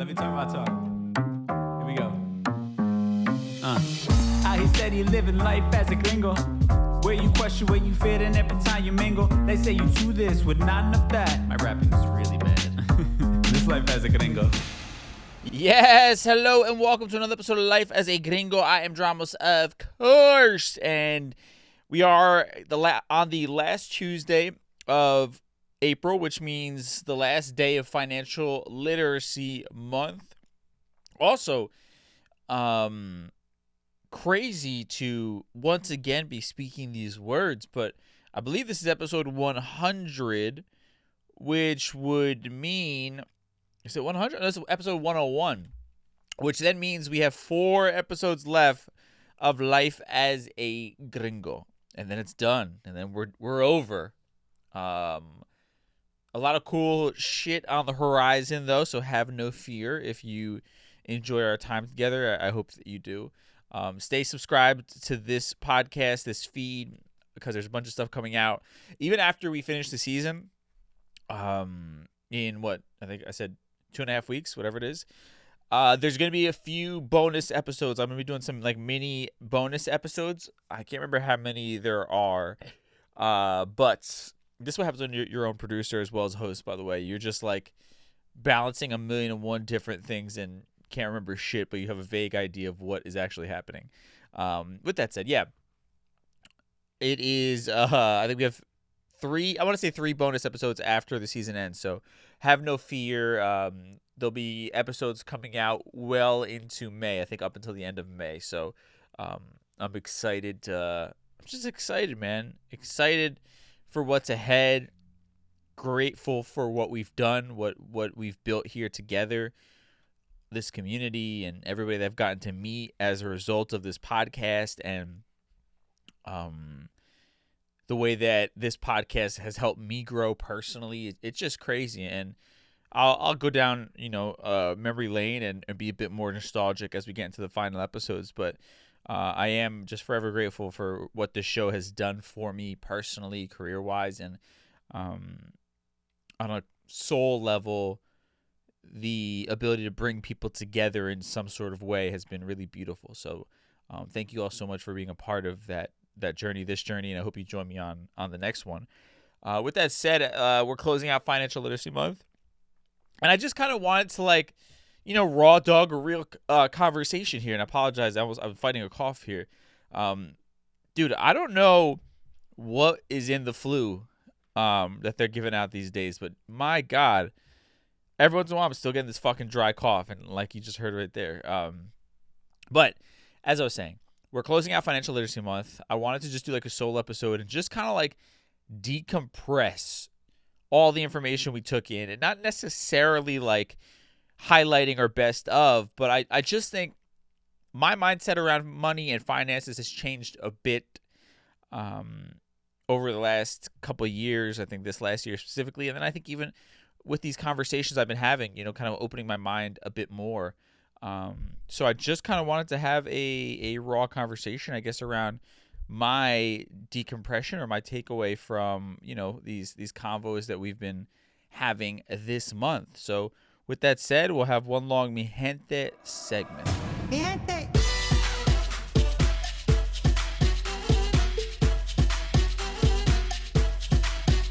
me turn my talk. Here we go. How he said he living life as a gringo. Where you question where you fit in every time you mingle. They say you do this with not enough that. My rapping is really bad. This life as a gringo. Yes, hello and welcome to another episode of Life as a Gringo. I am Dramos, of course, and we are on the last Tuesday of April, which means the last day of Financial Literacy Month. Also, crazy to once again be speaking these words, but I believe this is episode 100, which would mean... Is it 100? That's episode 101, which then means we have 4 episodes left of Life as a Gringo, and then it's done, and then we're over. A lot of cool shit on the horizon, though, so have no fear if you enjoy our time together. I hope that you do. Stay subscribed to this podcast, this feed, because there's a bunch of stuff coming out. Even after we finish the season, in what I think I said 2.5 weeks, whatever it is, there's going to be a few bonus episodes. I'm going to be doing some like mini bonus episodes. I can't remember how many there are, but this is what happens when you're your own producer as well as host, by the way. You're just like balancing 1,000,001 different things and can't remember shit, but you have a vague idea of what is actually happening. With that said, yeah, it is, I think we have 3 bonus episodes after the season ends, so have no fear. There'll be episodes coming out well into May, I think up until the end of May, so I'm excited. I'm just excited, man. Excited for what's ahead. Grateful for what we've done, what we've built here together, this community, and everybody that I've gotten to meet as a result of this podcast, and the way that this podcast has helped me grow personally. It's just crazy, and I'll go down, memory lane and be a bit more nostalgic as we get into the final episodes, but I am just forever grateful for what this show has done for me personally, career-wise, and on a soul level, the ability to bring people together in some sort of way has been really beautiful. So thank you all so much for being a part of that journey, and I hope you join me on the next one. With that said, we're closing out Financial Literacy Month, and I just kind of wanted to raw dog a real conversation here, and I apologize, I'm fighting a cough here. Dude, I don't know what is in the flu that they're giving out these days, but my God, every once in a while I'm still getting this fucking dry cough, and like you just heard right there. But as I was saying, we're closing out Financial Literacy Month. I wanted to just do like a solo episode and just kind of like decompress all the information we took in, and not necessarily like highlighting our best of, but I just think my mindset around money and finances has changed a bit over the last couple of years. I think this last year specifically, and then I think even with these conversations I've been having, kind of opening my mind a bit more. So I just kind of wanted to have a raw conversation, I guess, around my decompression or my takeaway from, these convos that we've been having this month. So with that said, we'll have one long Mi Gente segment. Mi Gente.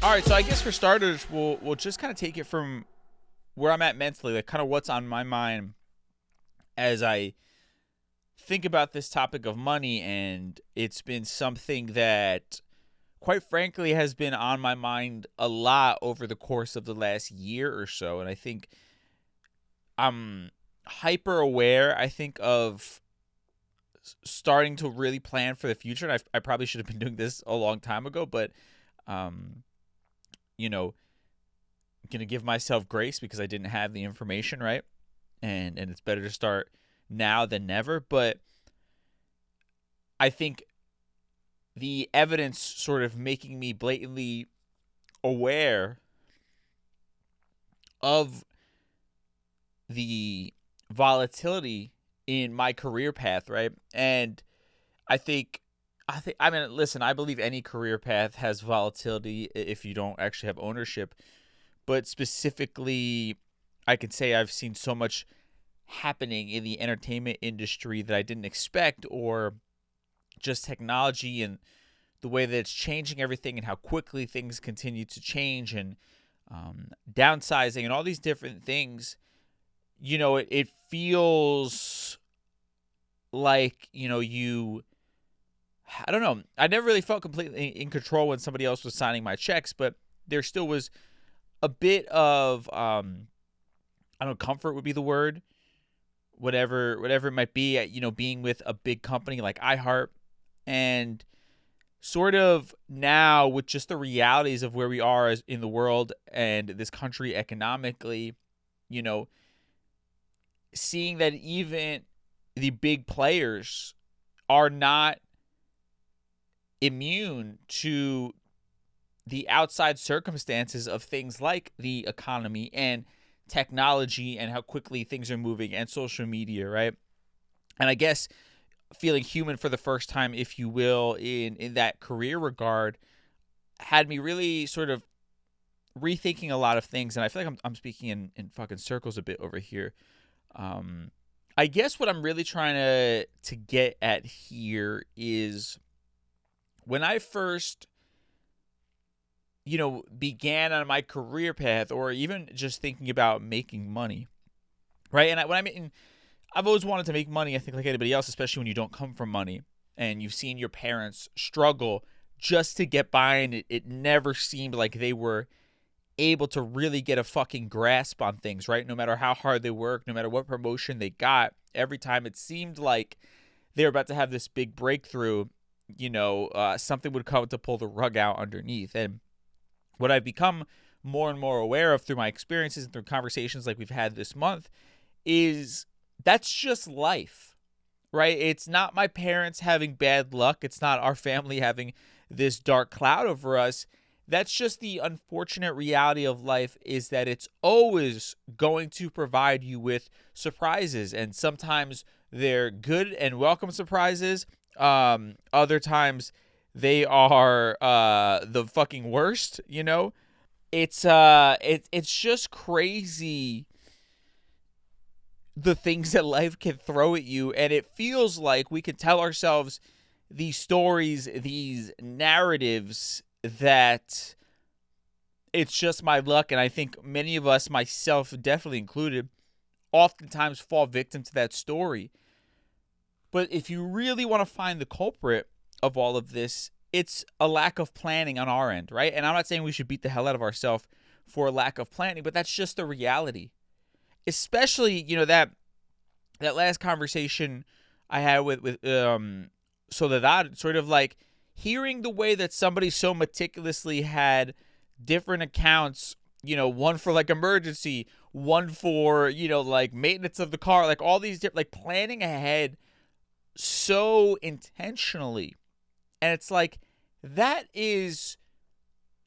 All right, so I guess for starters, we'll just kind of take it from where I'm at mentally, like kind of what's on my mind as I think about this topic of money, and it's been something that, quite frankly, has been on my mind a lot over the course of the last year or so, and I think I'm hyper aware, I think, of starting to really plan for the future, and I probably should have been doing this a long time ago, but I'm going to give myself grace because I didn't have the information, right? And it's better to start now than never. But I think the evidence sort of making me blatantly aware of the volatility in my career path, right? And I mean, listen, I believe any career path has volatility if you don't actually have ownership. But specifically, I could say I've seen so much happening in the entertainment industry that I didn't expect, or just technology and the way that it's changing everything and how quickly things continue to change, and downsizing and all these different things. It feels like, I don't know. I never really felt completely in control when somebody else was signing my checks, but there still was a bit of, I don't know, comfort would be the word. Whatever it might be, being with a big company like iHeart, and sort of now with just the realities of where we are in the world and this country economically, seeing that even the big players are not immune to the outside circumstances of things like the economy and technology and how quickly things are moving and social media, right? And I guess feeling human for the first time, if you will, in that career regard, had me really sort of rethinking a lot of things. And I feel like I'm speaking in fucking circles a bit over here. I guess what I'm really trying to get at here is when I first, began on my career path, or even just thinking about making money, right? And I've always wanted to make money, I think, like anybody else, especially when you don't come from money and you've seen your parents struggle just to get by, and it never seemed like they were able to really get a fucking grasp on things, right? No matter how hard they worked, no matter what promotion they got, every time it seemed like they were about to have this big breakthrough, something would come to pull the rug out underneath. And what I've become more and more aware of through my experiences and through conversations like we've had this month is that's just life, right? It's not my parents having bad luck. It's not our family having this dark cloud over us. That's just the unfortunate reality of life, is that it's always going to provide you with surprises. And sometimes they're good and welcome surprises. Other times they are the fucking worst, It's just crazy the things that life can throw at you, and it feels like we can tell ourselves these stories, these narratives, that it's just my luck. And I think many of us, myself definitely included, oftentimes fall victim to that story. But if you really want to find the culprit of all of this, it's a lack of planning on our end, right? And I'm not saying we should beat the hell out of ourselves for a lack of planning, but that's just the reality. Especially, that last conversation I had with Soledad, sort of like hearing the way that somebody so meticulously had different accounts, one for like emergency, one for, like maintenance of the car, like all these different, like planning ahead so intentionally. And it's like, that is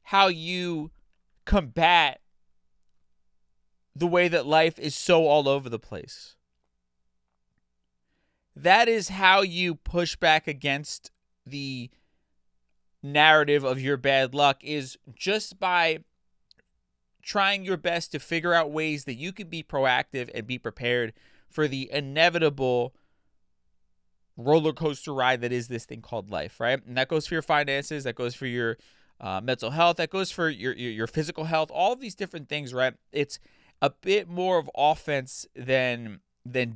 how you combat the way that life is so all over the place. That is how you push back against the narrative of your bad luck, is just by trying your best to figure out ways that you can be proactive and be prepared for the inevitable roller coaster ride that is this thing called life, right? And that goes for your finances, that goes for your mental health, that goes for your physical health, all of these different things, right? It's a bit more of offense than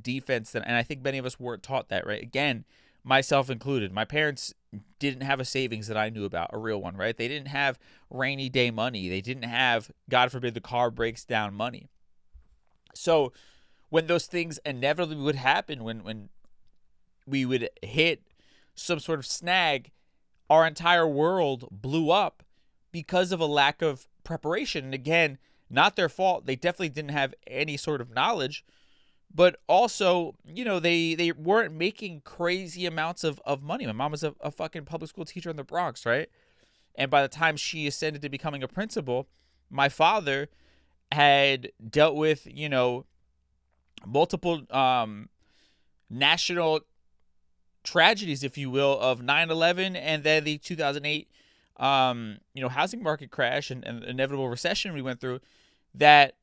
defense, and I think many of us weren't taught that, right? Again, myself included. My parents didn't have a savings that I knew about, a real one, right? They didn't have rainy day money. They didn't have, God forbid, the car breaks down money. So when those things inevitably would happen, when we would hit some sort of snag, our entire world blew up because of a lack of preparation. And again, not their fault. They definitely didn't have any sort of knowledge. But also, they weren't making crazy amounts of money. My mom was a fucking public school teacher in the Bronx, right? And by the time she ascended to becoming a principal, my father had dealt with, multiple national tragedies, if you will, of 9/11 and then the 2008, housing market crash and inevitable recession we went through that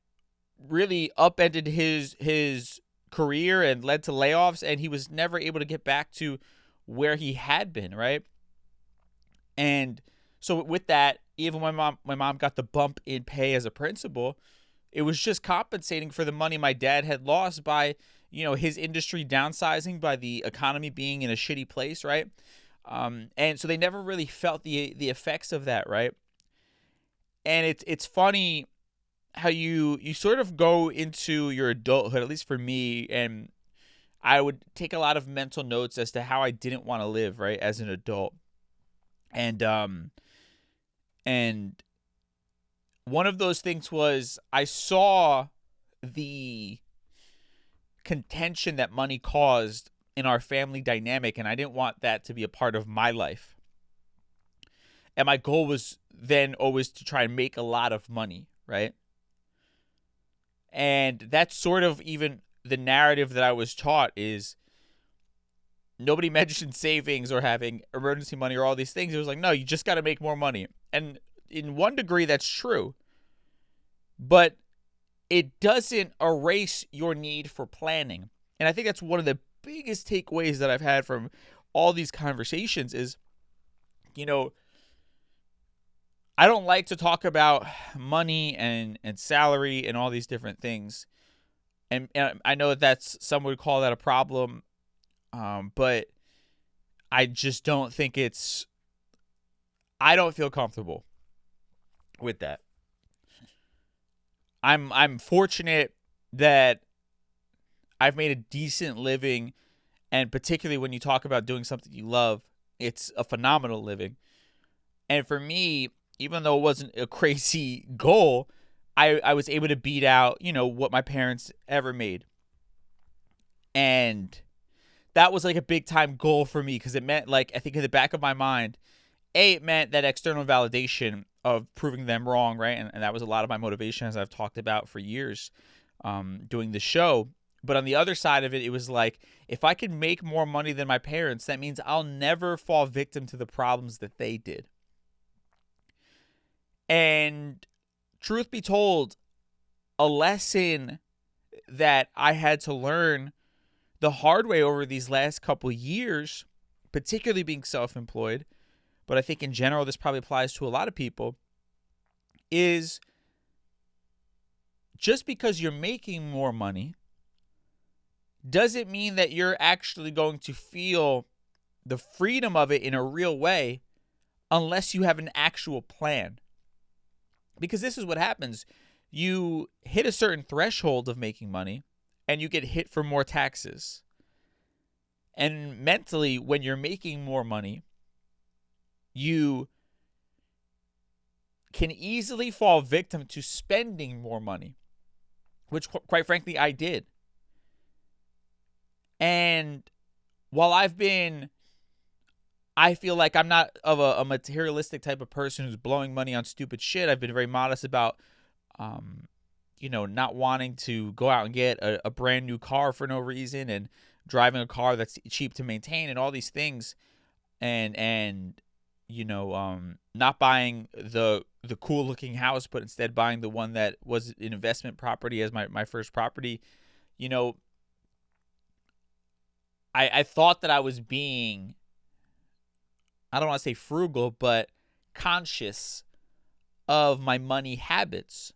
really upended his career and led to layoffs, and he was never able to get back to where he had been, right? And so with that, even when my mom got the bump in pay as a principal, it was just compensating for the money my dad had lost by, his industry downsizing, by the economy being in a shitty place, right? And so they never really felt the effects of that, right? And it's funny how you sort of go into your adulthood, at least for me, and I would take a lot of mental notes as to how I didn't want to live, right, as an adult. And one of those things was I saw the contention that money caused in our family dynamic, and I didn't want that to be a part of my life. And my goal was then always to try and make a lot of money, right? And that's sort of even the narrative that I was taught is nobody mentioned savings or having emergency money or all these things. It was like, no, you just got to make more money. And in one degree, that's true. But it doesn't erase your need for planning. And I think that's one of the biggest takeaways that I've had from all these conversations is, I don't like to talk about money and salary and all these different things. And I know that's, some would call that a problem. But I just don't think I don't feel comfortable with that. I'm fortunate that I've made a decent living, and particularly when you talk about doing something you love, it's a phenomenal living. And for me, even though it wasn't a crazy goal, I was able to beat out, what my parents ever made. And that was like a big time goal for me because it meant, like, I think in the back of my mind, it meant that external validation of proving them wrong, right? And that was a lot of my motivation, as I've talked about for years doing the show. But on the other side of it, it was like, if I can make more money than my parents, that means I'll never fall victim to the problems that they did. And truth be told, a lesson that I had to learn the hard way over these last couple years, particularly being self-employed, but I think in general this probably applies to a lot of people, is just because you're making more money doesn't mean that you're actually going to feel the freedom of it in a real way unless you have an actual plan. Because this is what happens. You hit a certain threshold of making money and you get hit for more taxes. And mentally, when you're making more money, you can easily fall victim to spending more money, which quite frankly I did. And while I feel like I'm not of a materialistic type of person who's blowing money on stupid shit. I've been very modest about, not wanting to go out and get a brand new car for no reason and driving a car that's cheap to maintain and all these things. And not buying the cool looking house, but instead buying the one that was an investment property as my first property. I thought that I was being, I don't want to say frugal, but conscious of my money habits.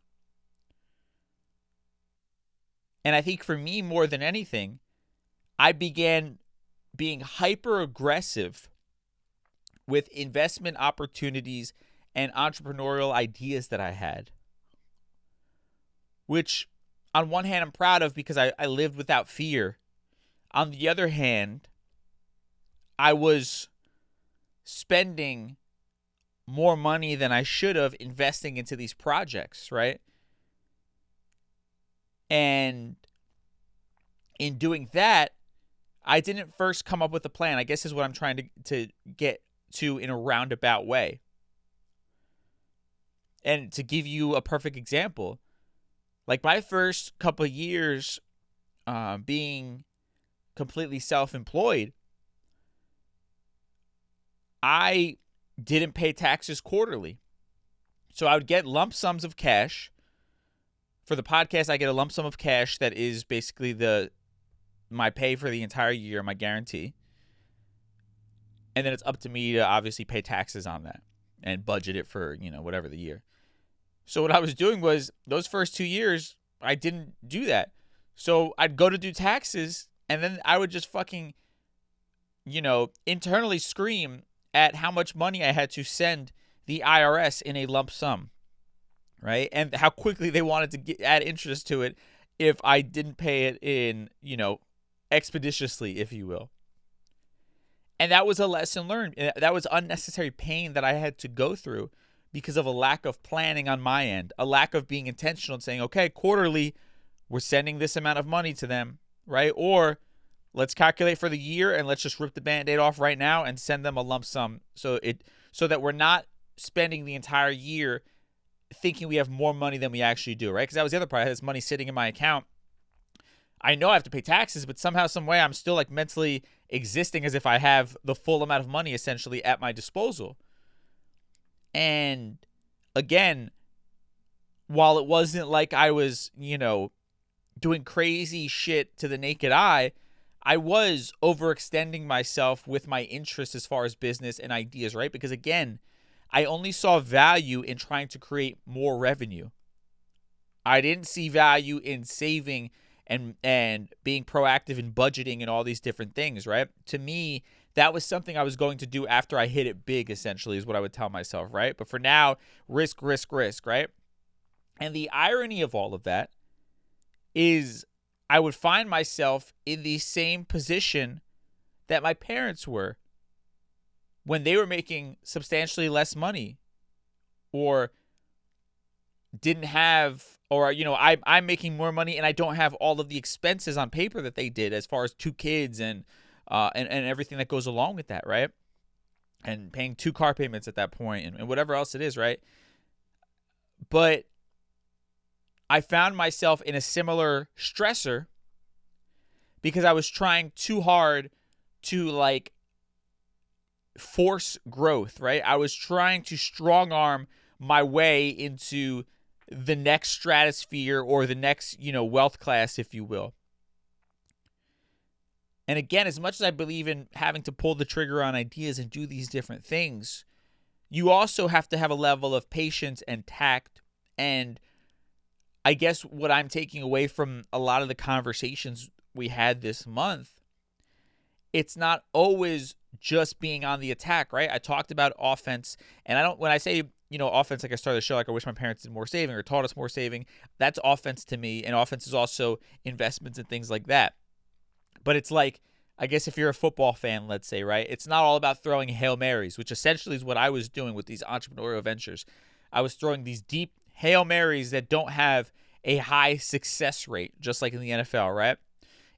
And I think for me, more than anything, I began being hyper aggressive with investment opportunities and entrepreneurial ideas that I had, which on one hand I'm proud of because I lived without fear. On the other hand, I was spending more money than I should have investing into these projects, right? And in doing that, I didn't first come up with a plan, I guess is what I'm trying to get to in a roundabout way. And to give you a perfect example, like my first couple of years being completely self-employed, I didn't pay taxes quarterly. So I would get lump sums of cash. For the podcast, I get a lump sum of cash that is basically the my pay for the entire year, my guarantee. And then it's up to me to obviously pay taxes on that and budget it for, whatever the year. So what I was doing was those first 2 years, I didn't do that. So I'd go to do taxes and then I would just fucking, internally scream at how much money I had to send the IRS in a lump sum, right? And how quickly they wanted to add interest to it if I didn't pay it in, expeditiously, if you will. And that was a lesson learned. That was unnecessary pain that I had to go through because of a lack of planning on my end, a lack of being intentional and saying, okay, quarterly, we're sending this amount of money to them, right? Or let's calculate for the year and let's just rip the Band-Aid off right now and send them a lump sum so that we're not spending the entire year thinking we have more money than we actually do, right? Because that was the other part. I had this money sitting in my account. I know I have to pay taxes, but somehow, some way, I'm still like mentally existing as if I have the full amount of money essentially at my disposal. And again, while it wasn't like I was, doing crazy shit to the naked eye, I was overextending myself with my interests as far as business and ideas, right? Because again, I only saw value in trying to create more revenue. I didn't see value in saving and being proactive in budgeting and all these different things, right? To me, that was something I was going to do after I hit it big, essentially, is what I would tell myself, right? But for now, risk, right? And the irony of all of that is I would find myself in the same position that my parents were when they were making substantially less money or didn't have, or, I'm making more money and I don't have all of the expenses on paper that they did as far as 2 kids and everything that goes along with that, right? And paying 2 car payments at that point and whatever else it is, right? But I found myself in a similar stressor because I was trying too hard to force growth, right? I was trying to strong arm my way into the next stratosphere or the next, wealth class, if you will. And again, as much as I believe in having to pull the trigger on ideas and do these different things, you also have to have a level of patience and tact. And I guess what I'm taking away from a lot of the conversations we had this month, it's not always just being on the attack, right? I talked about offense, and when I say, offense, like I started the show, like I wish my parents did more saving or taught us more saving, that's offense to me, and offense is also investments and things like that. But it's like, I guess if you're a football fan, let's say, right? It's not all about throwing Hail Marys, which essentially is what I was doing with these entrepreneurial ventures. I was throwing these deep Hail Marys that don't have a high success rate, just like in the NFL, right?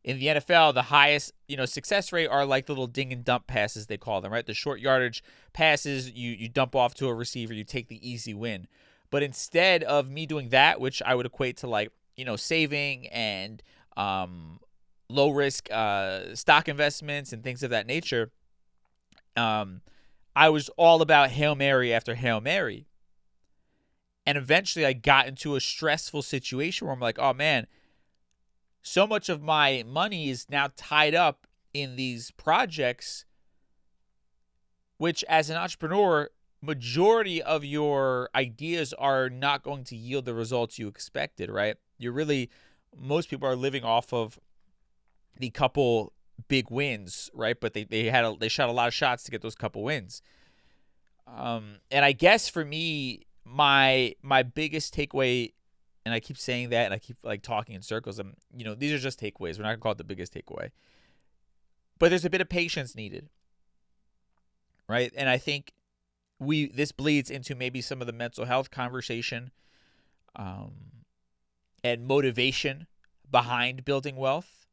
In the NFL, the highest, success rate are like the little ding and dump passes, they call them, right? The short yardage passes, you dump off to a receiver, you take the easy win. But instead of me doing that, which I would equate to saving and low risk stock investments and things of that nature, I was all about Hail Mary after Hail Mary. And eventually I got into a stressful situation where I'm like, oh man, so much of my money is now tied up in these projects, which as an entrepreneur, majority of your ideas are not going to yield the results you expected, right? Most people are living off of the couple big wins, right? But they shot a lot of shots to get those couple wins. And I guess for me, my biggest takeaway, and I keep saying that, and I keep talking in circles. These are just takeaways. We're not gonna call it the biggest takeaway, but there's a bit of patience needed, right? And I think this bleeds into maybe some of the mental health conversation, and motivation behind building wealth.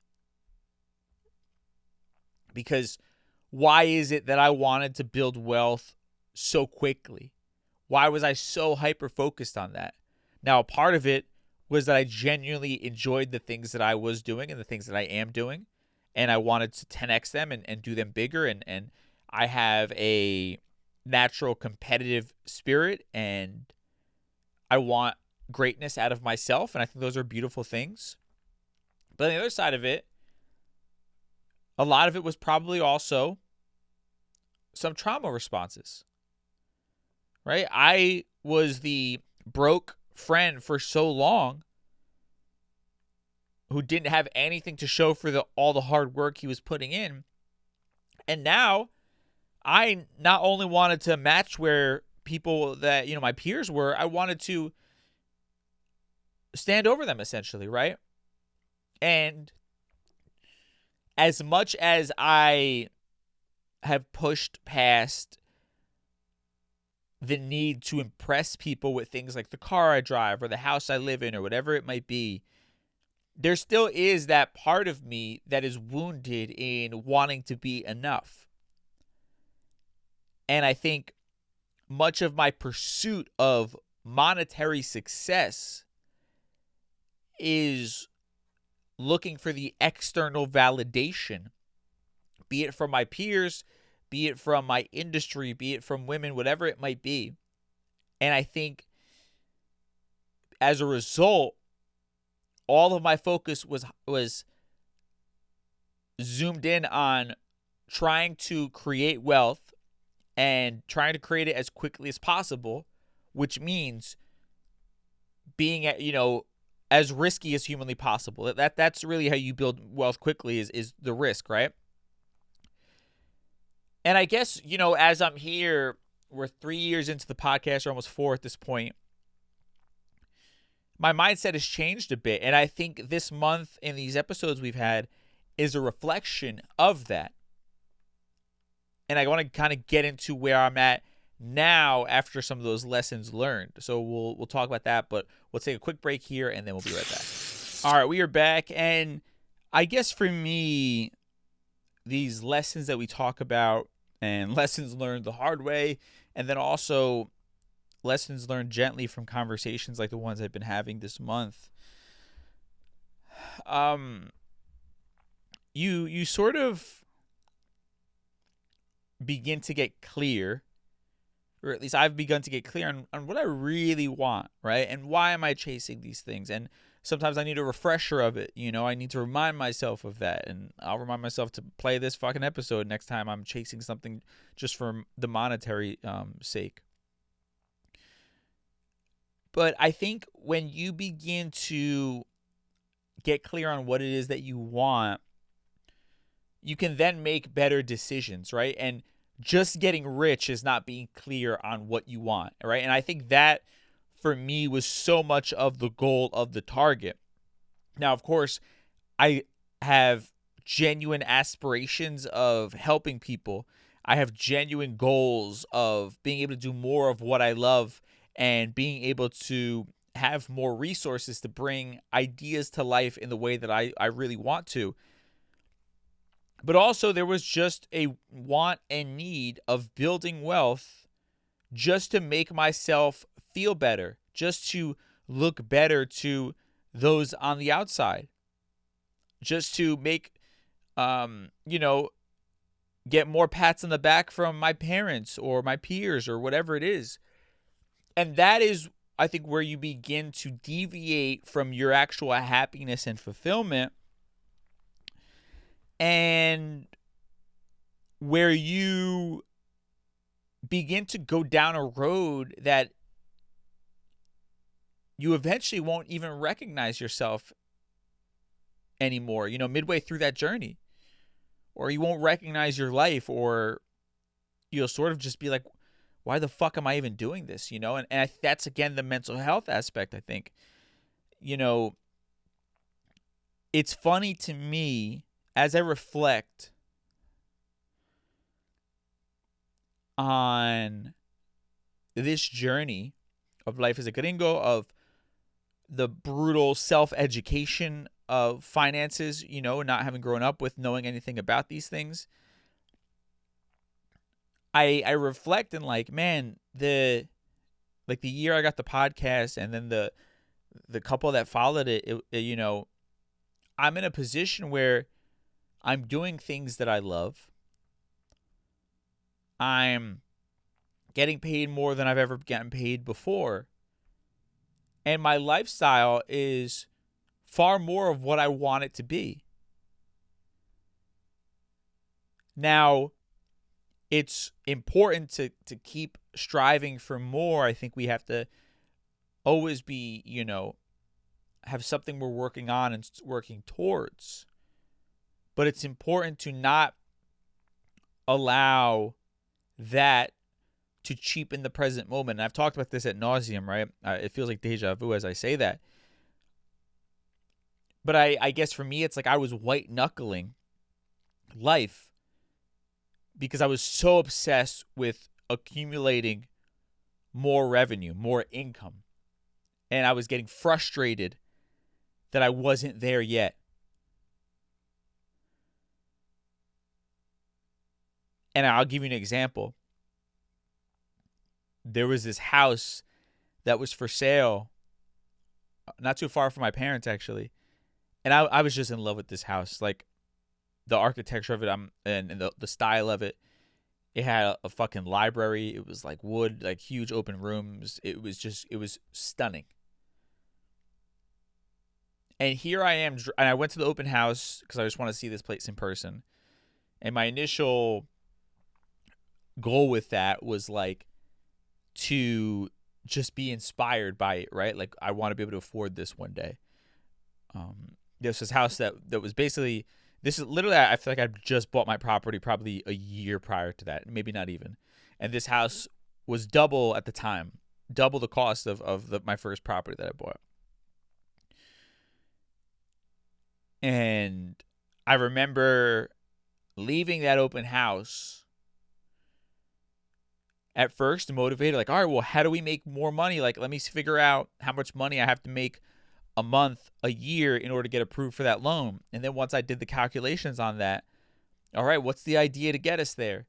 Because why is it that I wanted to build wealth so quickly? Why was I so hyper focused on that? Now, part of it was that I genuinely enjoyed the things that I was doing and the things that I am doing, and I wanted to 10x them and do them bigger. And I have a natural competitive spirit, and I want greatness out of myself, and I think those are beautiful things. But on the other side of it, a lot of it was probably also some trauma responses, right? I was the broke friend for so long who didn't have anything to show for all the hard work he was putting in. And now I not only wanted to match where people that, my peers were, I wanted to stand over them essentially, right? And as much as I have pushed past the need to impress people with things like the car I drive or the house I live in or whatever it might be, there still is that part of me that is wounded in wanting to be enough. And I think much of my pursuit of monetary success is looking for the external validation, be it from my peers, be it from my industry, be it from women, whatever it might be. And I think as a result, all of my focus was zoomed in on trying to create wealth and trying to create it as quickly as possible, which means being at, as risky as humanly possible. That's really how you build wealth quickly is the risk, right? And I guess, as I'm here, we're 3 years into the podcast, or almost 4 at this point, my mindset has changed a bit. And I think this month in these episodes we've had is a reflection of that. And I want to kind of get into where I'm at now after some of those lessons learned. So we'll talk about that, but we'll take a quick break here and then we'll be right back. All right, we are back. And I guess for me, these lessons that we talk about and lessons learned the hard way, and then also lessons learned gently from conversations like the ones I've been having this month. You sort of begin to get clear, or at least I've begun to get clear on what I really want, right? And why am I chasing these things? And sometimes I need a refresher of it. I need to remind myself of that. And I'll remind myself to play this fucking episode next time I'm chasing something just for the monetary sake. But I think when you begin to get clear on what it is that you want, you can then make better decisions, right? And just getting rich is not being clear on what you want, right? And I think that, for me, was so much of the goal of the target. Now, of course, I have genuine aspirations of helping people. I have genuine goals of being able to do more of what I love and being able to have more resources to bring ideas to life in the way that I really want to. But also there was just a want and need of building wealth just to make myself feel better, just to look better to those on the outside, just to make, get more pats on the back from my parents or my peers or whatever it is. And that is, I think, where you begin to deviate from your actual happiness and fulfillment, and where you begin to go down a road that you eventually won't even recognize yourself anymore, midway through that journey. Or you won't recognize your life, or you'll sort of just be like, why the fuck am I even doing this? And that's, again, the mental health aspect, I think. It's funny to me as I reflect on this journey of life as a gringo, of the brutal self-education of finances, not having grown up with knowing anything about these things. I reflect and man, the year I got the podcast and then the couple that followed it, I'm in a position where I'm doing things that I love. I'm getting paid more than I've ever gotten paid before. And my lifestyle is far more of what I want it to be. Now, it's important to keep striving for more. I think we have to always be, have something we're working on and working towards. But it's important to not allow that to cheapen the present moment. And I've talked about this ad nauseum, right? It feels like deja vu as I say that. But I guess for me, it's like I was white knuckling life because I was so obsessed with accumulating more revenue, more income. And I was getting frustrated that I wasn't there yet. And I'll give you an example. There was this house that was for sale, not too far from my parents, actually. And I was just in love with this house. Like, the architecture of it and the style of it. It had a fucking library. It was like wood, like huge open rooms. It was stunning. And here I am, and I went to the open house because I just want to see this place in person. And my initial goal with that was like to just be inspired by it, right? Like, I want to be able to afford this one day. There's this house that was basically, this is literally, I feel like I just bought my property probably a year prior to that, maybe not even. And this house was double at the time, double the cost of my first property that I bought. And I remember leaving that open house at first motivated, like, all right, well, how do we make more money? Like, let me figure out how much money I have to make a month, a year in order to get approved for that loan. And then once I did the calculations on that, all right, what's the idea to get us there?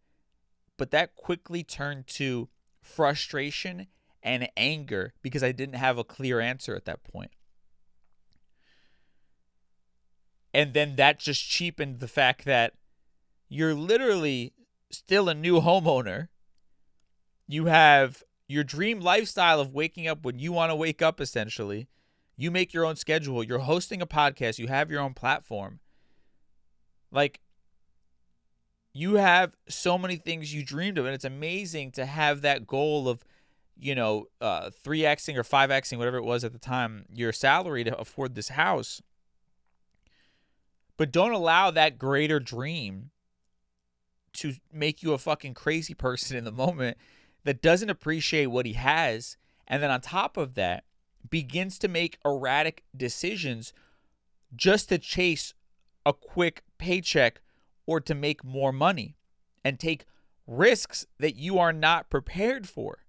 But that quickly turned to frustration and anger because I didn't have a clear answer at that point. And then that just cheapened the fact that you're literally still a new homeowner. You have your dream lifestyle of waking up when you want to wake up, essentially. You make your own schedule. You're hosting a podcast. You have your own platform. Like, you have so many things you dreamed of, and it's amazing to have that goal of, 3xing or 5xing, whatever it was at the time, your salary to afford this house. But don't allow that greater dream to make you a fucking crazy person in the moment that doesn't appreciate what he has, and then on top of that, begins to make erratic decisions just to chase a quick paycheck or to make more money and take risks that you are not prepared for.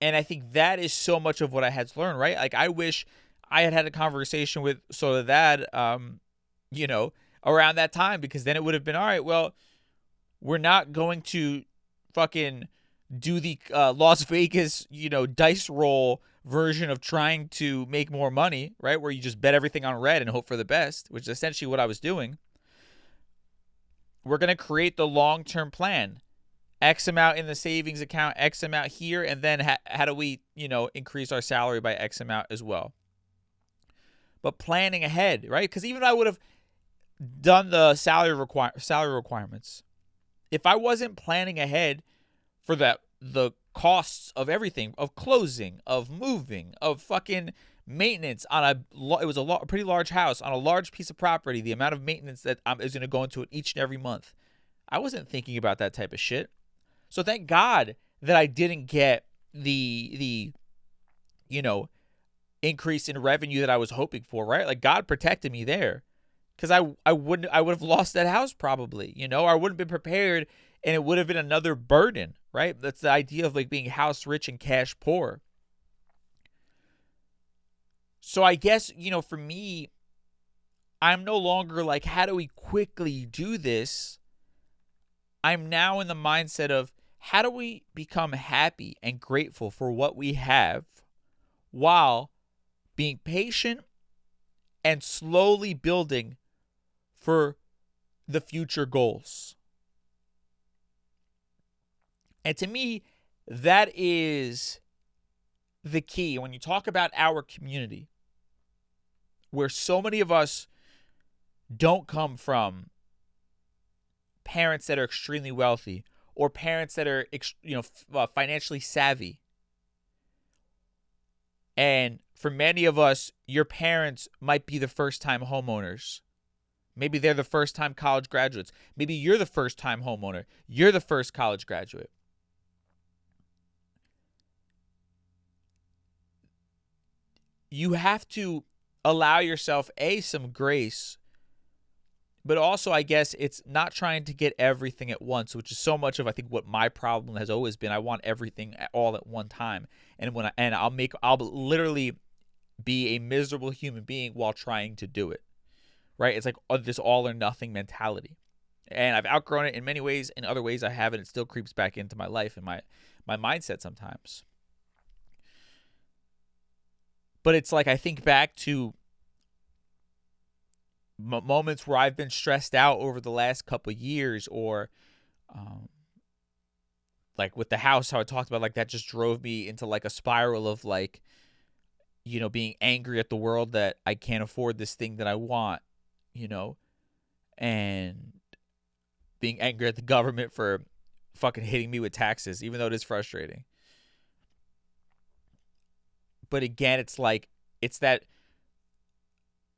And I think that is so much of what I had to learn, right? Like, I wish I had a conversation with sort of that, around that time, because then it would have been, all right, well, we're not going to fucking do the Las Vegas, dice roll version of trying to make more money, right? Where you just bet everything on red and hope for the best, which is essentially what I was doing. We're going to create the long-term plan. X amount in the savings account, X amount here, and then how do we, increase our salary by X amount as well? But planning ahead, right? Because even if I would have done the salary requirements, if I wasn't planning ahead for the costs of everything, of closing, of moving, of fucking maintenance on it was a pretty large house on a large piece of property, the amount of maintenance that is going to go into it each and every month. I wasn't thinking about that type of shit. So thank God that I didn't get the increase in revenue that I was hoping for, right? Like, God protected me there. Because I would have lost that house probably, I wouldn't have been prepared, and it would have been another burden, right? That's the idea of like being house rich and cash poor. So I guess, for me, I'm no longer like, how do we quickly do this? I'm now in the mindset of, how do we become happy and grateful for what we have while being patient and slowly building for the future goals? And to me, that is the key. When you talk about our community, where so many of us don't come from parents that are extremely wealthy or parents that are financially savvy. And for many of us, your parents might be the first-time homeowners. Maybe they're the first-time college graduates. Maybe you're the first-time homeowner. You're the first college graduate. You have to allow yourself, some grace, but also, I guess, it's not trying to get everything at once, which is so much of, I think, what my problem has always been. I want everything all at one time, and I'll literally be a miserable human being while trying to do it. Right? It's like this all or nothing mentality, and I've outgrown it in many ways. In other ways, I haven't. It still creeps back into my life and my mindset sometimes. But it's like I think back to moments where I've been stressed out over the last couple of years, or like with the house, how I talked about, like that just drove me into like a spiral of like, being angry at the world that I can't afford this thing that I want, and being angry at the government for fucking hitting me with taxes, even though it is frustrating. But again, it's like, it's that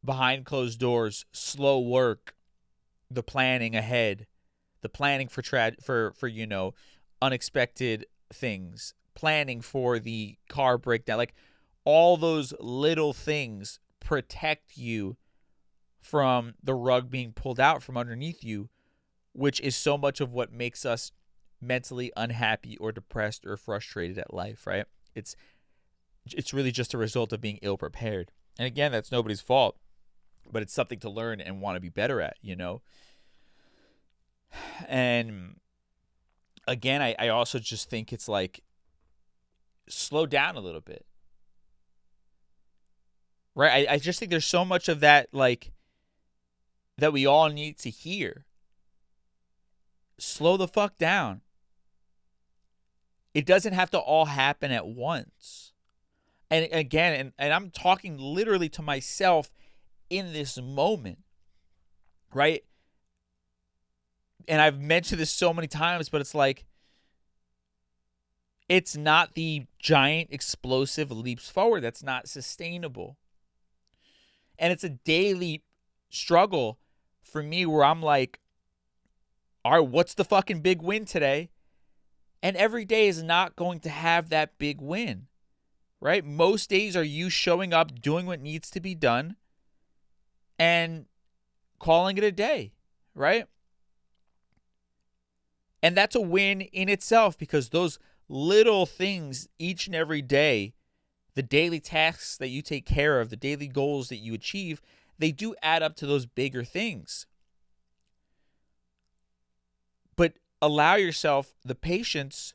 behind closed doors, slow work, the planning ahead, the planning for unexpected things, planning for the car breakdown. Like all those little things protect you from the rug being pulled out from underneath you, which is so much of what makes us mentally unhappy or depressed or frustrated at life, right? It's really just a result of being ill prepared. And again, that's nobody's fault, but it's something to learn and want to be better at, And again, I also just think it's like, slow down a little bit. Right? I just think there's so much of that, like, that we all need to hear. Slow the fuck down. It doesn't have to all happen at once. And again, and I'm talking literally to myself in this moment, right? And I've mentioned this so many times, but it's like, it's not the giant explosive leaps forward. That's not sustainable. And it's a daily struggle for me where I'm like, all right, what's the fucking big win today? And every day is not going to have that big win. Right? Most days are you showing up, doing what needs to be done, and calling it a day, right? And that's a win in itself, because those little things each and every day, the daily tasks that you take care of, the daily goals that you achieve, they do add up to those bigger things. But allow yourself the patience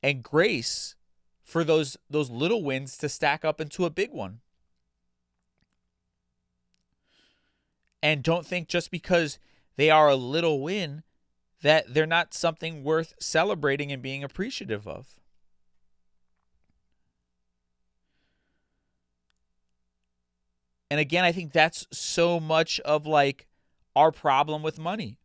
and grace for those little wins to stack up into a big one. And don't think just because they are a little win that they're not something worth celebrating and being appreciative of. And again, I think that's so much of like our problem with money.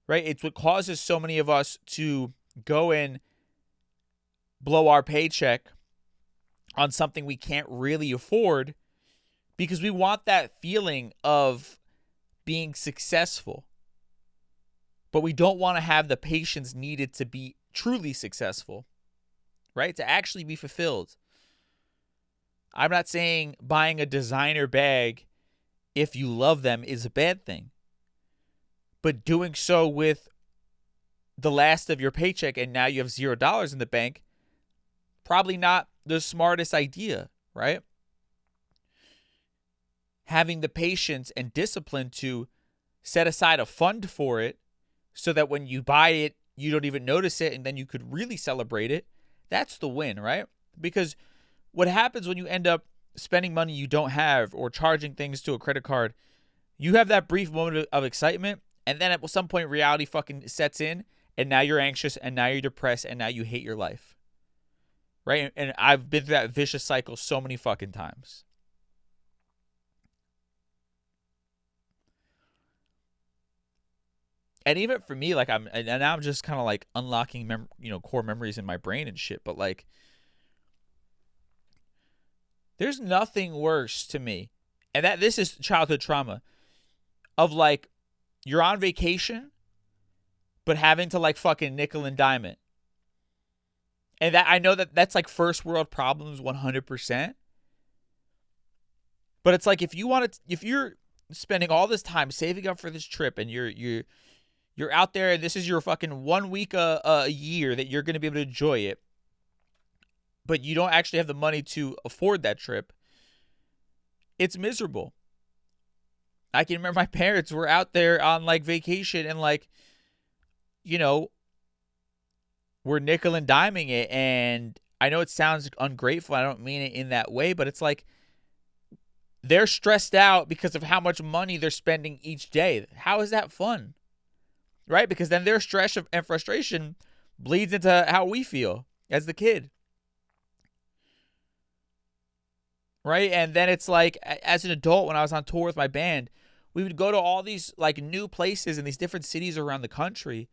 Right? It's what causes so many of us to go and blow our paycheck on something we can't really afford, because we want that feeling of being successful. But we don't want to have the patience needed to be truly successful, right? To actually be fulfilled. I'm not saying buying a designer bag, if you love them, is a bad thing. But doing so with the last of your paycheck and now you have $0 in the bank, probably not the smartest idea, right? Having the patience and discipline to set aside a fund for it so that when you buy it, you don't even notice it, and then you could really celebrate it. That's the win, right? Because what happens when you end up spending money you don't have or charging things to a credit card, you have that brief moment of excitement, and then at some point reality fucking sets in, and now you're anxious, and now you're depressed, and now you hate your life. Right? And I've been through that vicious cycle so many fucking times. And even for me, like and now I'm just kind of like unlocking core memories in my brain and shit. But like, there's nothing worse to me, and that this is childhood trauma of like, you're on vacation, but having to like fucking nickel and dime it. And that I know that's like first world problems 100%. But it's like, if you're spending all this time saving up for this trip, and you're out there, and this is your fucking 1 week a year that you're going to be able to enjoy it, but you don't actually have the money to afford that trip, it's miserable. I can remember my parents were out there on like vacation, and like, we're nickel and diming it. And I know it sounds ungrateful. I don't mean it in that way, but it's like, they're stressed out because of how much money they're spending each day. How is that fun? Right? Because then their stress and frustration bleeds into how we feel as the kid. Right? And then it's like, as an adult, when I was on tour with my band, we would go to all these like new places in these different cities around the country,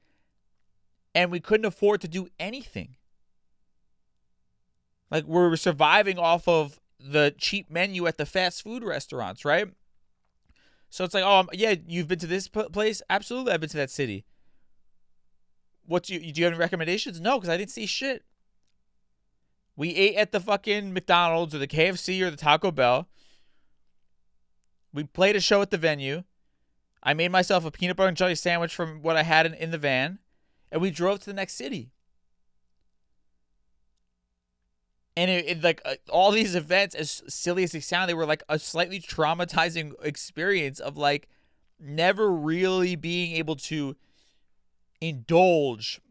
and we couldn't afford to do anything. Like, we were surviving off of the cheap menu at the fast food restaurants, right? So it's like, oh, yeah, you've been to this place? Absolutely, I've been to that city. Do you have any recommendations? No, because I didn't see shit. We ate at the fucking McDonald's or the KFC or the Taco Bell. We played a show at the venue. I made myself a peanut butter and jelly sandwich from what I had in the van, and we drove to the next city. And it like all these events, as silly as they sound, they were like a slightly traumatizing experience of like never really being able to indulge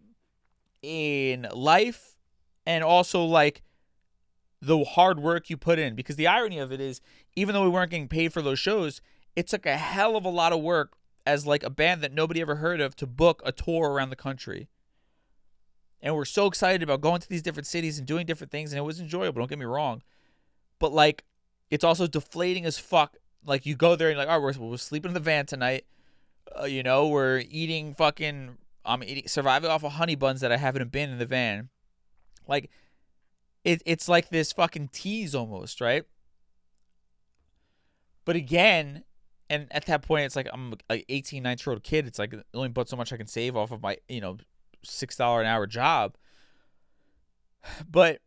in life, and also like the hard work you put in. Because the irony of it is, even though we weren't getting paid for those shows, it took a hell of a lot of work as like a band that nobody ever heard of to book a tour around the country. And we're so excited about going to these different cities and doing different things, and it was enjoyable, don't get me wrong. But like, it's also deflating as fuck. Like, you go there and you're like, all right, we're sleeping in the van tonight. We're eating fucking, surviving off of honey buns that I have in a bin in the van. Like, it's like this fucking tease almost, right? But again, and at that point, it's like, I'm an 18, 19-year-old kid. It's like only but so much I can save off of my, $6 an hour job. But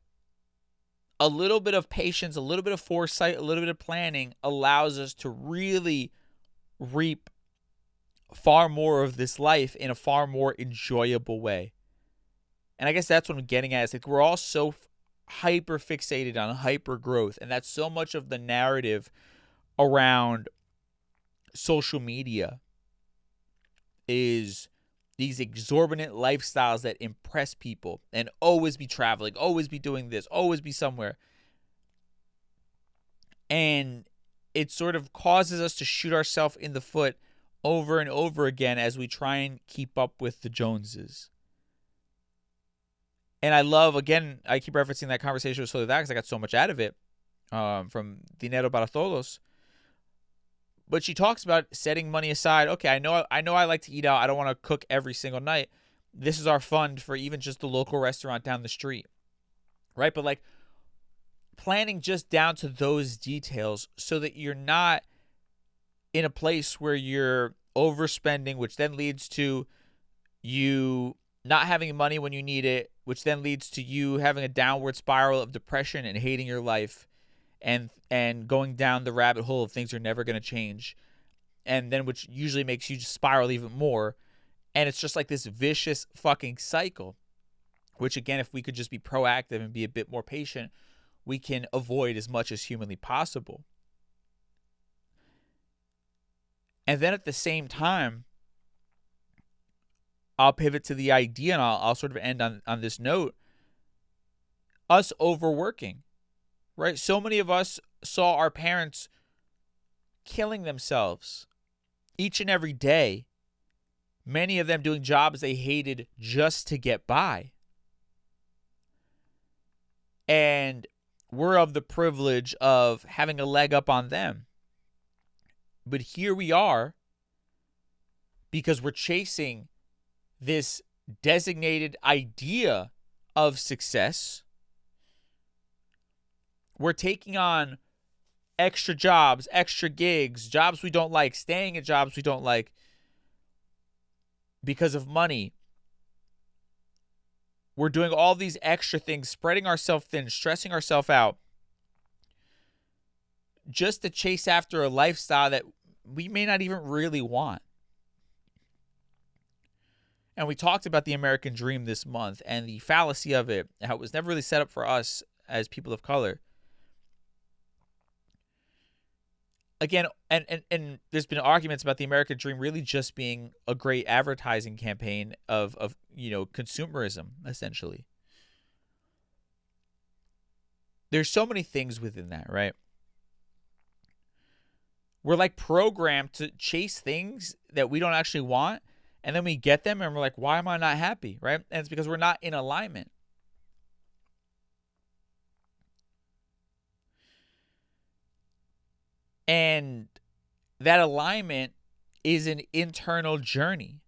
a little bit of patience, a little bit of foresight, a little bit of planning allows us to really reap far more of this life in a far more enjoyable way. And I guess that's what I'm getting at. It's like, we're all so hyper fixated on hyper growth, and that's so much of the narrative around social media, is these exorbitant lifestyles that impress people, and always be traveling, always be doing this, always be somewhere. And it sort of causes us to shoot ourselves in the foot over and over again as we try and keep up with the Joneses. And I love, again, I keep referencing that conversation with Soledad because I got so much out of it, from Dinero para Todos. But she talks about setting money aside. Okay, I know I like to eat out. I don't want to cook every single night. This is our fund for even just the local restaurant down the street, right? But like, planning just down to those details so that you're not in a place where you're overspending, which then leads to you not having money when you need it, which then leads to you having a downward spiral of depression and hating your life, and going down the rabbit hole of things are never going to change, and then which usually makes you just spiral even more. And it's just like this vicious fucking cycle, which again, if we could just be proactive and be a bit more patient, we can avoid as much as humanly possible. And then at the same time, I'll pivot to the idea, and I'll sort of end on this note, us overworking. Right? So many of us saw our parents killing themselves each and every day. Many of them doing jobs they hated just to get by. And we're of the privilege of having a leg up on them. But here we are, because we're chasing this designated idea of success. We're taking on extra jobs, extra gigs, jobs we don't like, staying at jobs we don't like because of money. We're doing all these extra things, spreading ourselves thin, stressing ourselves out, just to chase after a lifestyle that we may not even really want. And we talked about the American dream this month and the fallacy of it, how it was never really set up for us as people of color. Again, and there's been arguments about the American dream really just being a great advertising campaign of consumerism, essentially. There's so many things within that, right? We're like programmed to chase things that we don't actually want, and then we get them and we're like, why am I not happy, right? And it's because we're not in alignment. And that alignment is an internal journey.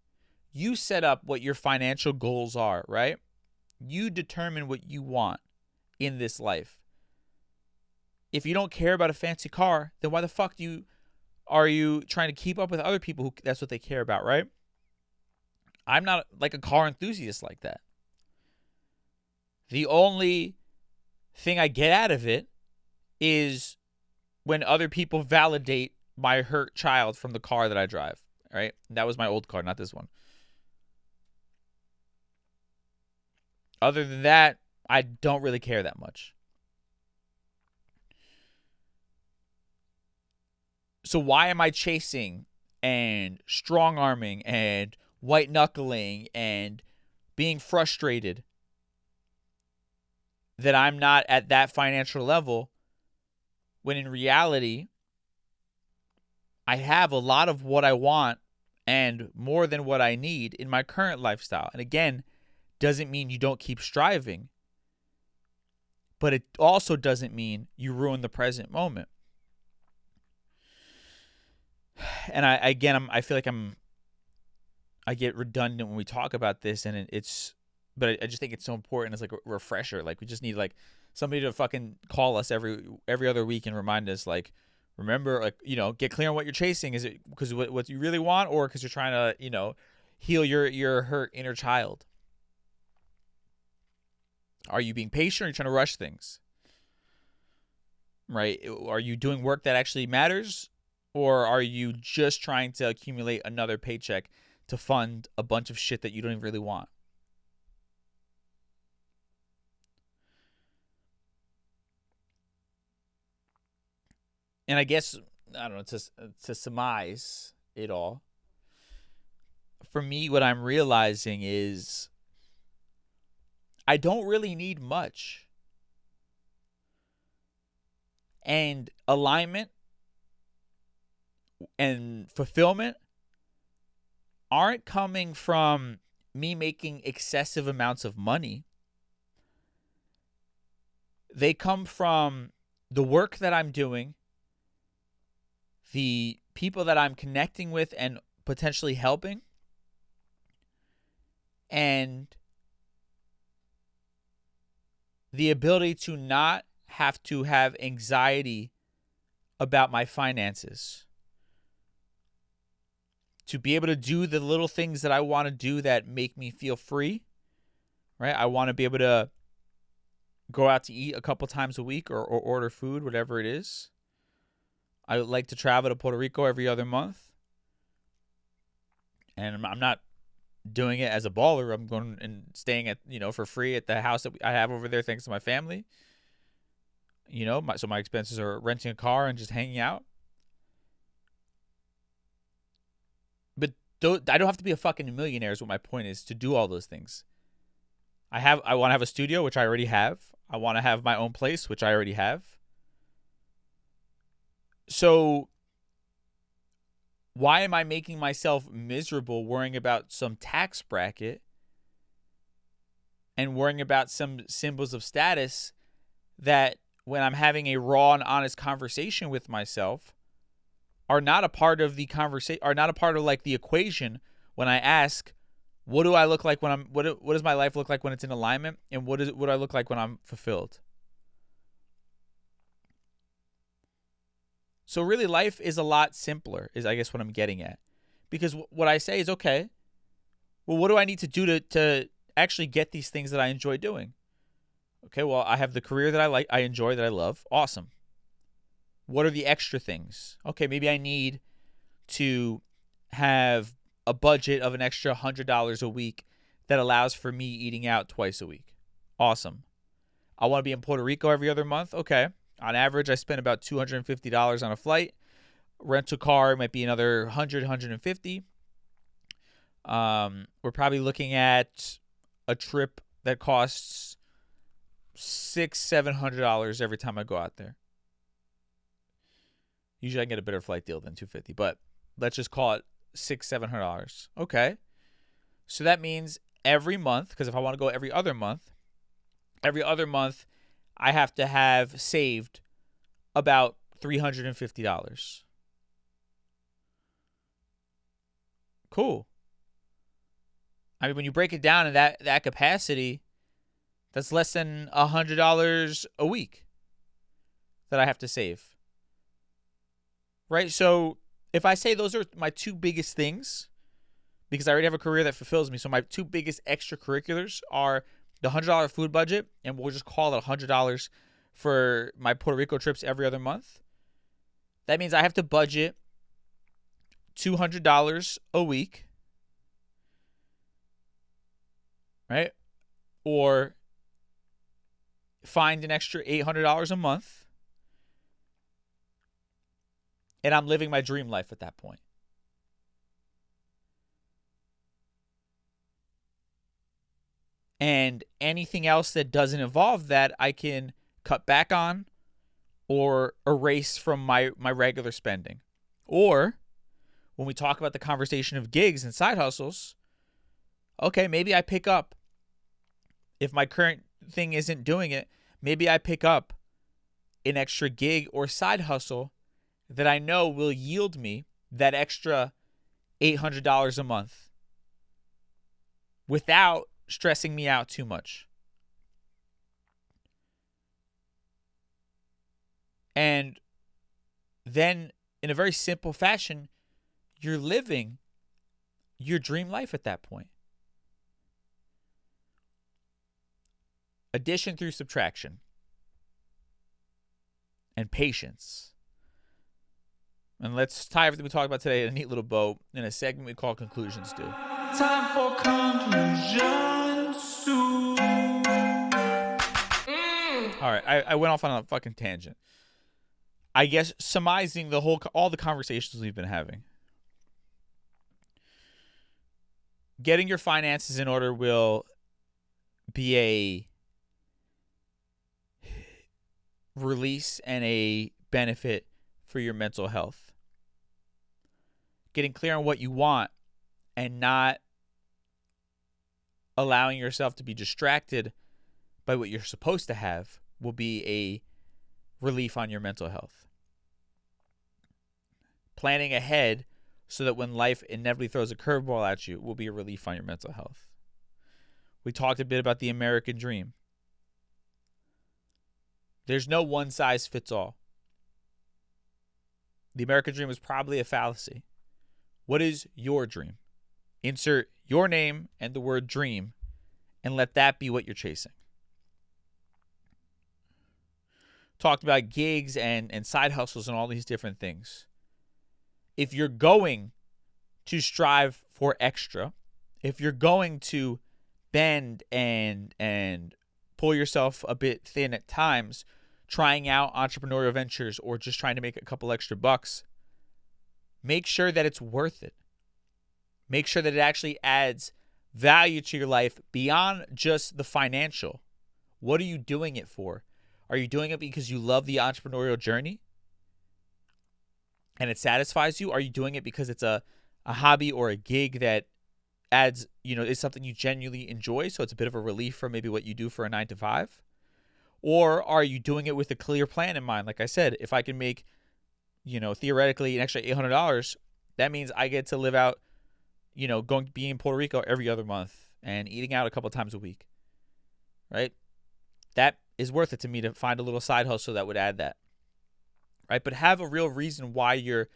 You set up what your financial goals are, right? You determine what you want in this life. If you don't care about a fancy car, then why the fuck are you trying to keep up with other people who that's what they care about, right? I'm not like a car enthusiast like that. The only thing I get out of it is when other people validate my hurt child from the car that I drive, right? That was my old car, not this one. Other than that, I don't really care that much. So why am I chasing and strong-arming and white-knuckling and being frustrated that I'm not at that financial level when in reality, I have a lot of what I want and more than what I need in my current lifestyle? And again, doesn't mean you don't keep striving, but it also doesn't mean you ruin the present moment. And I feel like I get redundant when we talk about this, and but I just think it's so important as like a refresher. Like we just need like somebody to fucking call us every other week and remind us, like, remember, like, get clear on what you're chasing. Is it because what you really want, or because you're trying to, heal your hurt inner child? Are you being patient, or are you trying to rush things? Right? Are you doing work that actually matters, or are you just trying to accumulate another paycheck to fund a bunch of shit that you don't even really want? And I guess, I don't know, to surmise it all, for me, what I'm realizing is I don't really need much. And alignment and fulfillment aren't coming from me making excessive amounts of money. They come from the work that I'm doing, the people that I'm connecting with and potentially helping, and the ability to not have to have anxiety about my finances. To be able to do the little things that I want to do that make me feel free, right? I want to be able to go out to eat a couple times a week or order food, whatever it is. I would like to travel to Puerto Rico every other month. And I'm not doing it as a baller. I'm going and staying at, for free at the house that I have over there thanks to my family. So my expenses are renting a car and just hanging out. But I don't have to be a fucking millionaire is what my point is, to do all those things. I want to have a studio, which I already have. I want to have my own place, which I already have. So why am I making myself miserable worrying about some tax bracket and worrying about some symbols of status that, when I'm having a raw and honest conversation with myself, are not a part of the conversation, are not a part of like the equation when I ask, what do I look like when what does my life look like when it's in alignment, and what do I look like when I'm fulfilled? So really, life is a lot simpler, is I guess what I'm getting at. Because what I say is, okay, well, what do I need to do to actually get these things that I enjoy doing? Okay, well, I have the career that I like, I enjoy, that I love. Awesome. What are the extra things? Okay, maybe I need to have a budget of an extra $100 a week that allows for me eating out twice a week. Awesome. I want to be in Puerto Rico every other month. Okay. On average, I spend about $250 on a flight. Rental car might be another $100, $150. We're probably looking at a trip that costs $600, $700 every time I go out there. Usually I can get a better flight deal than $250, but let's just call it $600, $700. Okay. So that means every month, because if I want to go every other month, I have to have saved about $350. Cool. I mean, when you break it down in that capacity, that's less than $100 a week that I have to save. Right? So if I say those are my two biggest things, because I already have a career that fulfills me, so my two biggest extracurriculars are the $100 food budget, and we'll just call it $100 for my Puerto Rico trips every other month. That means I have to budget $200 a week, right? Or find an extra $800 a month, and I'm living my dream life at that point. And anything else that doesn't involve that, I can cut back on or erase from my regular spending. Or when we talk about the conversation of gigs and side hustles, okay, maybe I pick up, if my current thing isn't doing it, maybe I pick up an extra gig or side hustle that I know will yield me that extra $800 a month without stressing me out too much. And then in a very simple fashion, you're living your dream life at that point. Addition through subtraction and patience. And let's tie everything we talked about today in a neat little bow in a segment we call Conclusions Do. Time for conclusions. All right, I went off on a fucking tangent. I guess surmising all the conversations we've been having. Getting your finances in order will be a release and a benefit for your mental health. Getting clear on what you want and not allowing yourself to be distracted by what you're supposed to have will be a relief on your mental health. Planning ahead so that when life inevitably throws a curveball at you will be a relief on your mental health. We talked a bit about the American dream. There's no one size fits all. The American dream is probably a fallacy. What is your dream? Insert your name and the word dream and let that be what you're chasing. Talked about gigs and side hustles and all these different things. If you're going to strive for extra, if you're going to bend and pull yourself a bit thin at times, trying out entrepreneurial ventures or just trying to make a couple extra bucks, make sure that it's worth it. Make sure that it actually adds value to your life beyond just the financial. What are you doing it for? Are you doing it because you love the entrepreneurial journey and it satisfies you? Are you doing it because it's a hobby or a gig that adds, is something you genuinely enjoy, so it's a bit of a relief from maybe what you do for a 9-to-5? Or are you doing it with a clear plan in mind? Like I said, if I can make, theoretically an extra $800, that means I get to live out being in Puerto Rico every other month and eating out a couple times a week, right? That is worth it to me to find a little side hustle that would add that, right? But have a real reason why you're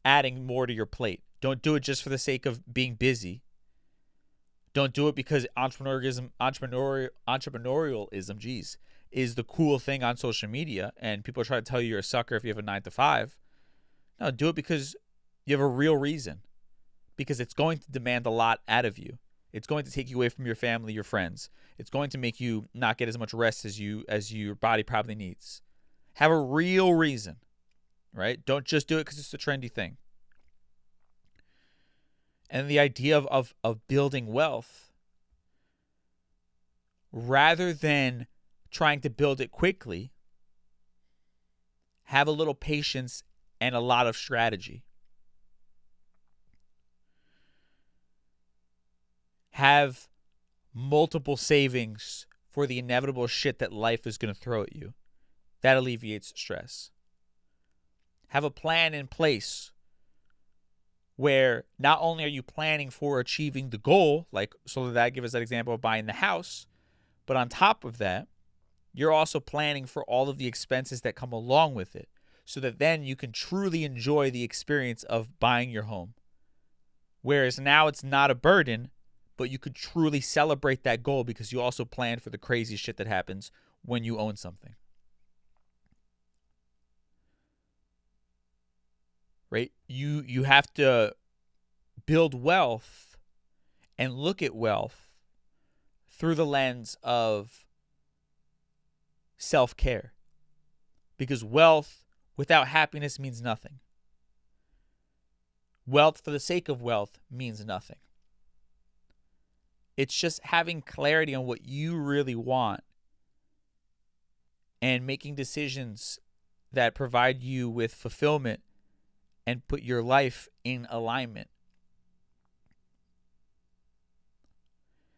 adding more to your plate. Don't do it just for the sake of being busy. Don't do it because entrepreneurialism, is the cool thing on social media, and people try to tell you you're a sucker if you have a 9 to 5. No, do it because you have a real reason. Because it's going to demand a lot out of you. It's going to take you away from your family, your friends. It's going to make you not get as much rest as your body probably needs. Have a real reason, right? Don't just do it because it's a trendy thing. And the idea of building wealth, rather than trying to build it quickly, have a little patience and a lot of strategy. Have multiple savings for the inevitable shit that life is going to throw at you. That alleviates stress. Have a plan in place where not only are you planning for achieving the goal, so that give us that example of buying the house, but on top of that, you're also planning for all of the expenses that come along with it, so that then you can truly enjoy the experience of buying your home. Whereas now it's not a burden, but you could truly celebrate that goal because you also planned for the crazy shit that happens when you own something. Right? You have to build wealth and look at wealth through the lens of self-care. Because wealth without happiness means nothing. Wealth for the sake of wealth means nothing. It's just having clarity on what you really want and making decisions that provide you with fulfillment and put your life in alignment.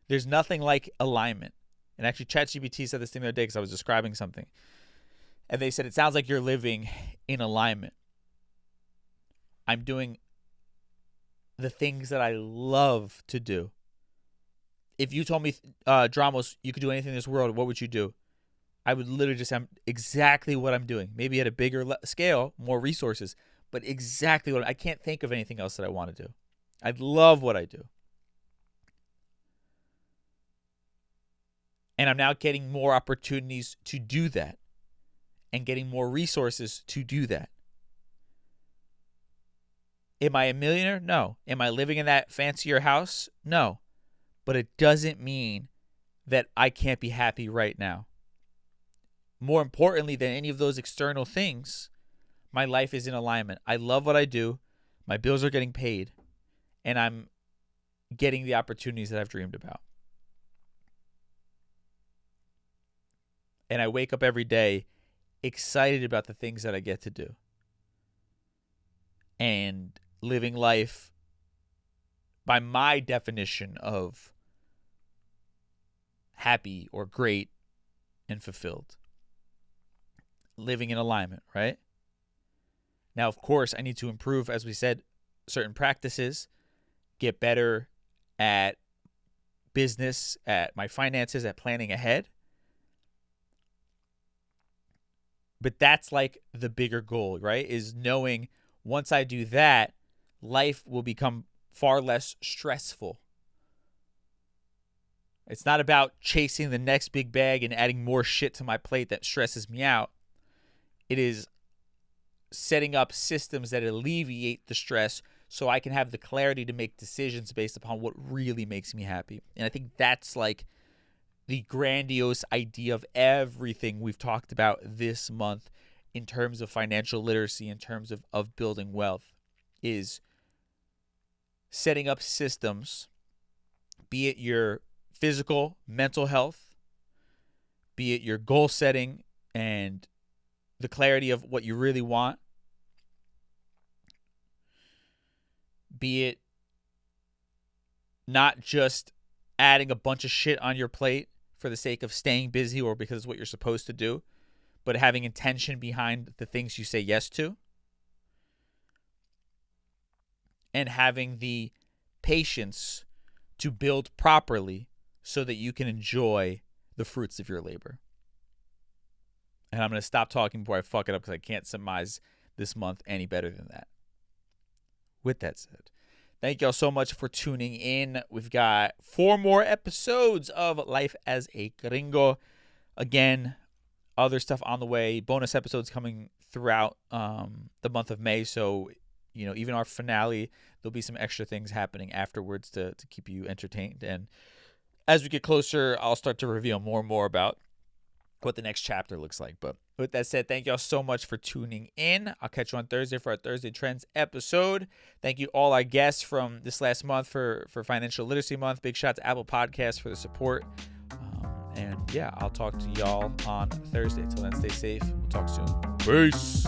There's nothing like alignment. And actually, ChatGPT said this thing the other day because I was describing something. And they said, it sounds like you're living in alignment. I'm doing the things that I love to do. If you told me, Dramos, you could do anything in this world, what would you do? I would literally just have exactly what I'm doing. Maybe at a bigger scale, more resources, but exactly what I can't think of anything else that I want to do. I love what I do. And I'm now getting more opportunities to do that and getting more resources to do that. Am I a millionaire? No. Am I living in that fancier house? No. But it doesn't mean that I can't be happy right now. More importantly than any of those external things, my life is in alignment. I love what I do. My bills are getting paid. And I'm getting the opportunities that I've dreamed about. And I wake up every day excited about the things that I get to do. And living life by my definition of happy or great and fulfilled. Living in alignment, right? Now, of course, I need to improve, as we said, certain practices, get better at business, at my finances, at planning ahead. But that's like the bigger goal, right? Is knowing once I do that, life will become far less stressful. It's not about chasing the next big bag and adding more shit to my plate that stresses me out. It is setting up systems that alleviate the stress so I can have the clarity to make decisions based upon what really makes me happy. And I think that's like the grandiose idea of everything we've talked about this month in terms of financial literacy, in terms of building wealth, is setting up systems, be it your physical, mental health, be it your goal setting and the clarity of what you really want, be it not just adding a bunch of shit on your plate for the sake of staying busy or because it's what you're supposed to do, but having intention behind the things you say yes to, and having the patience to build properly so that you can enjoy the fruits of your labor. And I'm going to stop talking before I fuck it up because I can't surmise this month any better than that. With that said, thank y'all so much for tuning in. We've got 4 more episodes of Life as a Gringo. Again, other stuff on the way. Bonus episodes coming throughout the month of May. So, even our finale, there'll be some extra things happening afterwards to keep you entertained. And as we get closer, I'll start to reveal more and more about what the next chapter looks like. But with that said, thank y'all so much for tuning in. I'll catch you on Thursday for our Thursday Trends episode. Thank you all our guests from this last month for Financial Literacy Month. Big shout out to Apple Podcasts for the support. And yeah, I'll talk to y'all on Thursday. Till then, stay safe. We'll talk soon. Peace.